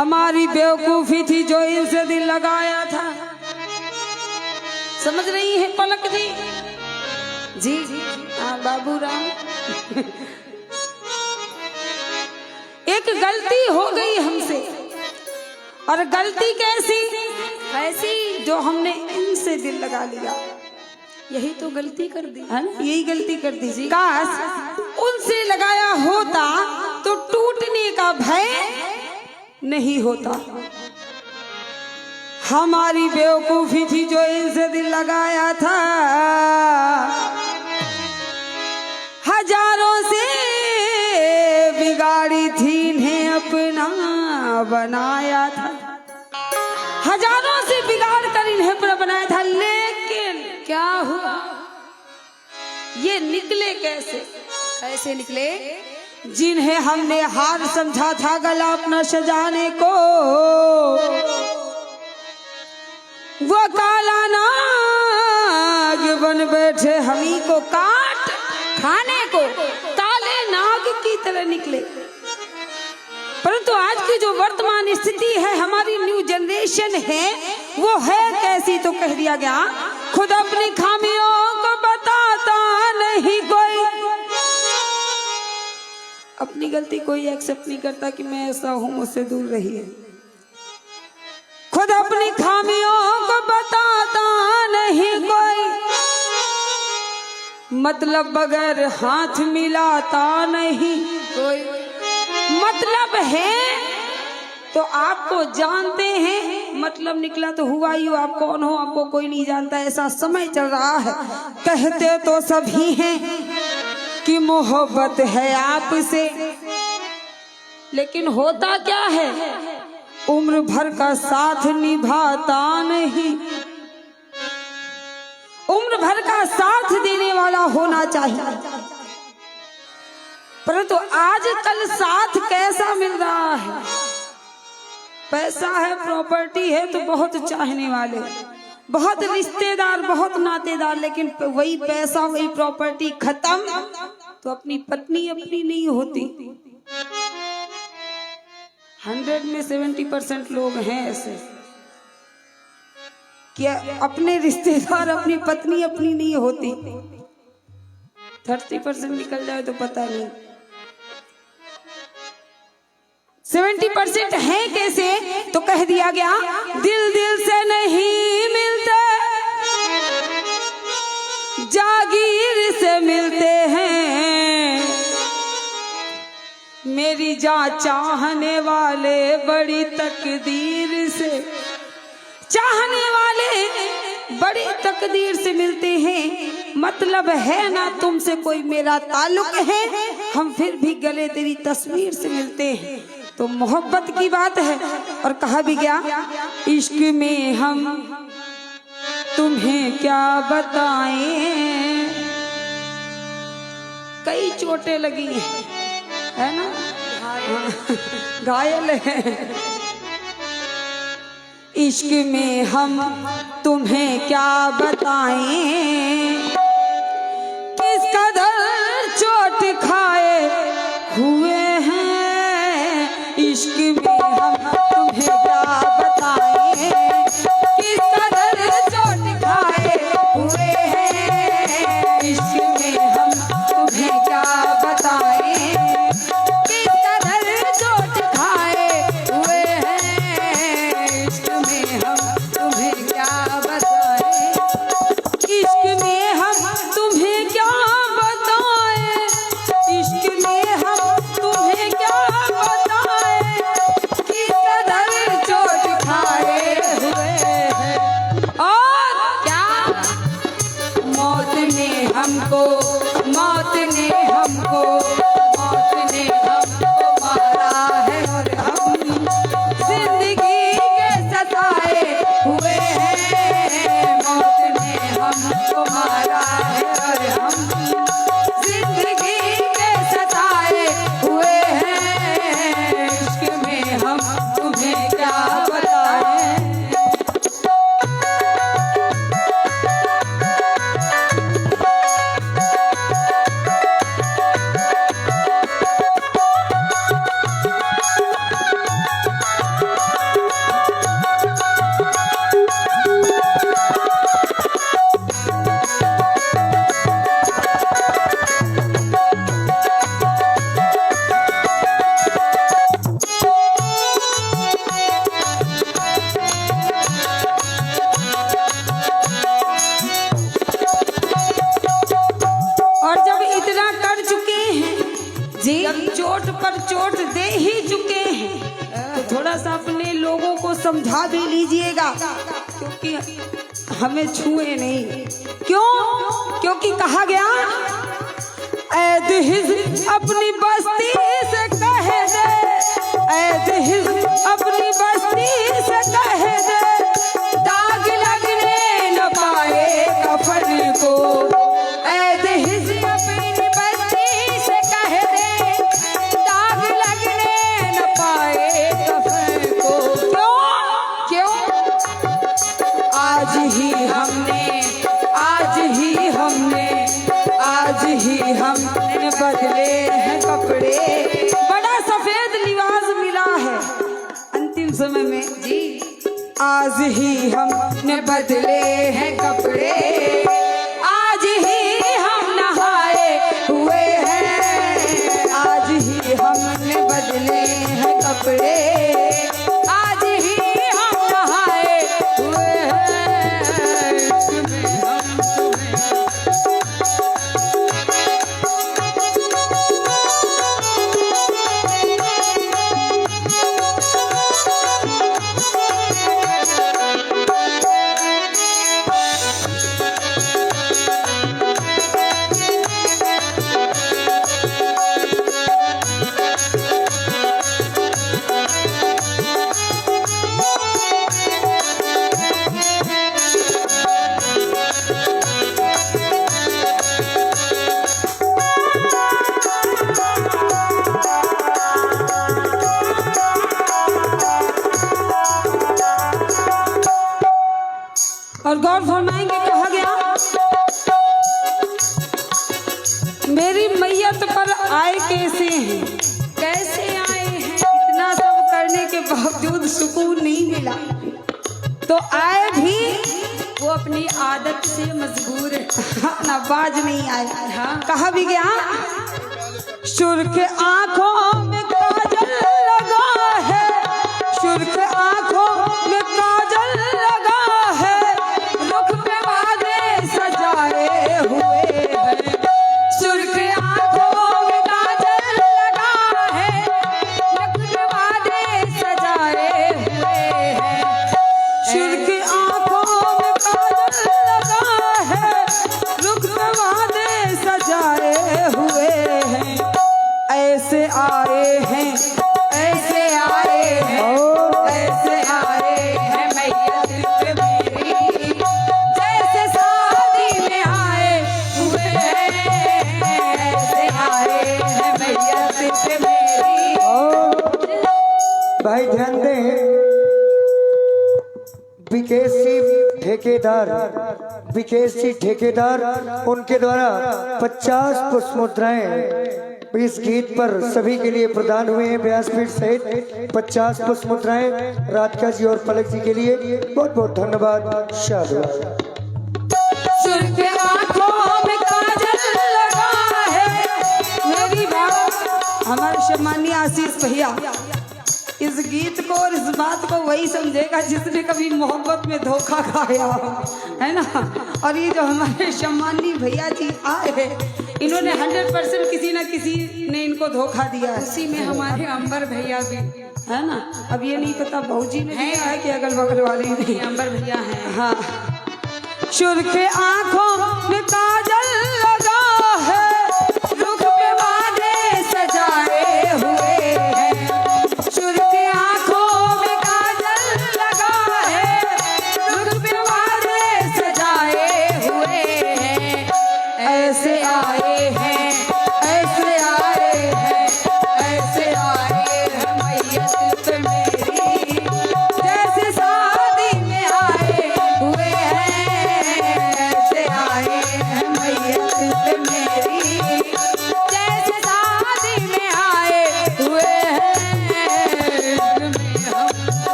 हमारी बेवकूफी थी जो इनसे दिल लगाया था। समझ रही है पलक जी? जी हाँ बाबू राम। एक गलती हो गई हमसे, और गलती कैसी? ऐसी जो हमने इनसे दिल लगा लिया, यही तो गलती कर दी है ना, यही गलती कर दी जी। काश उनसे लगाया होता तो टूटने का भय नहीं होता। हमारी बेवकूफी थी जो इनसे दिल लगाया था, हजारों से बिगाड़ी थी इन्हें अपना बनाया था। हजारों से बिगाड़ कर इन्हें अपना बनाया था, लेकिन क्या हुआ? ये निकले कैसे? कैसे निकले? जिन्हें हमने हार समझा था गला अपना सजाने को, वो काला नाग बन बैठे हमी को काट खाने को। काले नाग की तरह निकले। परंतु आज की जो वर्तमान स्थिति है, हमारी न्यू जनरेशन है, वो है कैसी? तो कह दिया गया, खुद अपनी खामियों को बताता नहीं कोई। अपनी गलती कोई एक्सेप्ट नहीं करता कि मैं ऐसा हूं, मुझसे दूर रहिए। खुद अपनी खामियों को बताता नहीं कोई, मतलब बगैर हाथ मिलाता नहीं कोई। मतलब है तो आपको जानते हैं, मतलब निकला तो हुआ ही हो। आप कौन हो आपको कोई नहीं जानता, ऐसा समय चल रहा है। कहते तो सभी हैं कि मोहब्बत है आपसे, लेकिन होता क्या है? उम्र भर का साथ निभाता नहीं। उम्र भर का साथ देने वाला होना चाहिए, परंतु आजकल साथ कैसा मिल रहा है? पैसा है, प्रॉपर्टी है, तो बहुत चाहने वाले, बहुत रिश्तेदार, बहुत नातेदार, लेकिन वही पैसा वही प्रॉपर्टी खत्म तो अपनी पत्नी अपनी नहीं होती। 100 में 70% लोग हैं ऐसे कि अपने रिश्तेदार अपनी पत्नी अपनी नहीं होती। 30% निकल जाए तो पता नहीं। 70% है कैसे? तो कह दिया गया, दिल दिल से नहीं मिलते, जागीर से मिलते हैं। मेरी जान चाहने वाले बड़ी तकदीर से, चाहने वाले बड़ी तकदीर से मिलते हैं। मतलब है ना तुमसे कोई मेरा ताल्लुक है, हम फिर भी गले तेरी तस्वीर से मिलते हैं। तो मोहब्बत की बात है। और कहा भी गया, इश्क में हम तुम्हें क्या बताएं, कई चोटें लगी हैं, है ना, घायल है। इश्क में हम तुम्हें क्या बताएं, किस कदर चोट खाए हुए हैं। इश्क में हम तुम्हें क्या बताएं, किस कदर चोट खाए हुए हैं। इश्क में हम तुम्हें क्या बताएं, किस कदर चोट खाए हुए हैं। इश्क में हम तुम्हें क्या बताएं, इश्क में हम तुम्हें क्या बताएं, इश्क में हम तुम्हें क्या बताएं, किस कदर चोट खाए हुए हैं। और क्या मौत ने हमको, मौत ने हमको, मौत ने हमको मारा है, और हम जिंदगी के सताए हुए हैं। मौत ने हमको मारा है, और हम जिंदगी के सताए हुए हैं। इश्क में हम तुम्हें क्या बताएं। समझा भी लीजिएगा, क्योंकि हमें छुए नहीं। क्यों? क्योंकि कहा गया ऐद हिज़्ब अपनी बस्ती से कह दे, ऐद हिज़्ब अपनी बस्ती से कह दे, दाग लगने न पाए कफन को। ऐद हिज़्ब अपनी बस्ती से कह दे, दाग लगने न पाए कफन को। क्यों? क्यों? आज ही हमने बदले हैं कपड़े। बड़ा सफेद लिबास मिला है अंतिम समय में जी। आज ही हमने बदले हैं कपड़े, आज ही हम नहाए हुए हैं, आज ही हमने बदले हैं कपड़े, आज ही हम नहाए हुए हैं। और गौर फरमाएंगे, कहा गया मेरी मैयत पर आए कैसे हैं, कैसे आए हैं। इतना सब करने के बावजूद सुकून नहीं मिला, तो आए भी वो अपनी आदत से मजबूर है। ना बाज नहीं आए। हाँ, कहा भी गया सुर्ख आंखों में काजल लगा है, सुर्ख आंखों में काजल लगा है, रुख पे वादे सजाए हुए हैं। सुर्ख आंखों में काजल लगा है, रुख पे वादे सजाए हुए हैं। सुर्ख आंखों में काजल लगा है, रुख पे वादे सजाए हुए हैं। ऐसे आए हैं, ऐसे आए हैं, ऐसे आए हैं मैयत पे मेरी, जैसे शादी में आए हुए हैं। ऐसे आए हैं मैयत पे मेरी। भाई ध्यान दें, विकेसी ठेकेदार उनके द्वारा 50 पुष्प मुद्राएं इस गीत पर सभी के लिए प्रदान हुए हैं। व्यासपीठ सहित 50 पुष्प मुद्राएं राधिका जी और पलक जी के लिए बहुत बहुत धन्यवाद। शाबाश। सुर्ख आंखों में काजल लगा है मेरी बात। हमारे सम्मानीय आशीष भैया इस गीत को और इस बात को वही समझेगा जिसने कभी मोहब्बत में धोखा खाया है ना। और ये जो हमारे सम्मानीय भैया जी आए हैं, इन्होंने 100% किसी न किसी ने इनको धोखा दिया है। उसी में हमारे अंबर भैया भी है ना। अब ये नहीं पता भौजी ने दिया है कि अगल बगल वाले नहीं, अंबर भैया हैं। हाँ, सुर्ख आंखों में काजल लगा है, रुख पे वादे सजाए हुए हैं। सुर्ख आंखों में काजल लगा है, रुख पे वादे सजाए हुए हैं। ऐसे आए हैं, ऐसे आए हैं, ऐसे आए हैं मैयत पे मेरी, जैसे शादी में आए हुए हैं। ऐसे आए हैं मैयत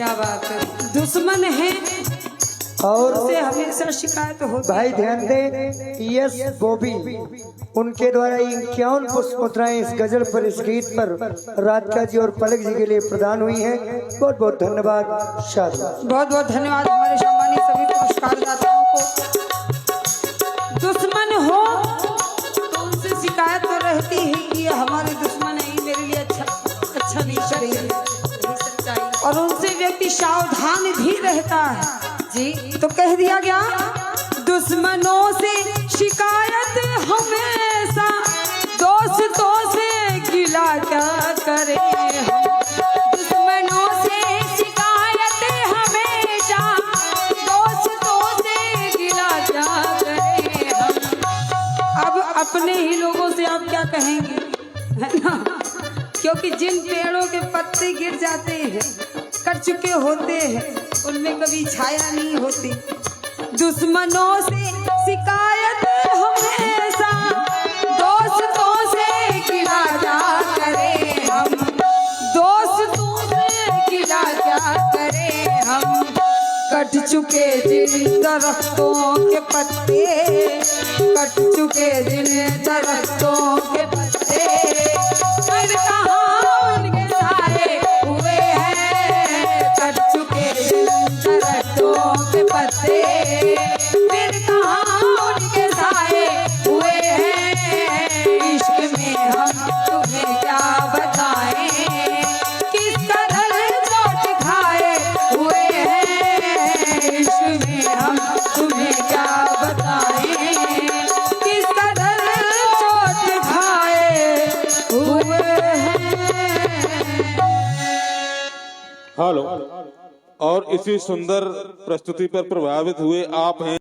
क्या बात है, दुश्मन है और से हमेशा शिकायत होती भाई ध्यान दें, यस बॉबी उनके द्वारा 51 पुष्प मुद्राएं इस गजल पर, इस गीत पर राधिका जी और पलक जी के लिए प्रदान हुई हैं। बहुत बहुत धन्यवाद। शाबाश। बहुत बहुत धन्यवाद हमारे सम्मानित सभी पुरस्कार दाताओं को। दुश्मन हो तो उनसे शिकायत तो रहती है कि ये हमारे दुश्मन है, ये मेरे लिए अच्छा नहीं करेंगे, यही सच्चाई। और उनसे व्यक्ति सावधान भी रहता है जी। तो कह दिया गया, दुश्मनों से शिकायत हमेशा, दोस्तों से गिला क्या करे हम। दुश्मनों से शिकायत हमेशा, दोस्तों से गिला क्या करे हम। अब अपने ही लोगों से आप क्या कहेंगे, है ना, क्योंकि जिन पेड़ों के पत्ते गिर जाते हैं, कट चुके होते हैं, उनमें कभी छाया नहीं होती। दुश्मनों से शिकायत हमेशा, दोस्तों से गिला क्या करे हम। दोस्तों से गिला क्या करे हम। कट चुके जिन दरख्तों के पत्ते, कट चुके जिन दरख्तों के पत्ते, फिर कहाँ उनके साए हुए हैं। कट चुके जिन दरख्तों के पत्ते, फिर कहाँ उनके साए हुए हैं। इश्क में हम तुम्हें क्या बताएं, किस कदर चोट खाए हुए हैं। इश्क में हम तुम्हें क्या बताएं, किस कदर चोट खाए हुए हैं। हेलो। और इसी सुंदर प्रस्तुति पर प्रभावित हुए आप हैं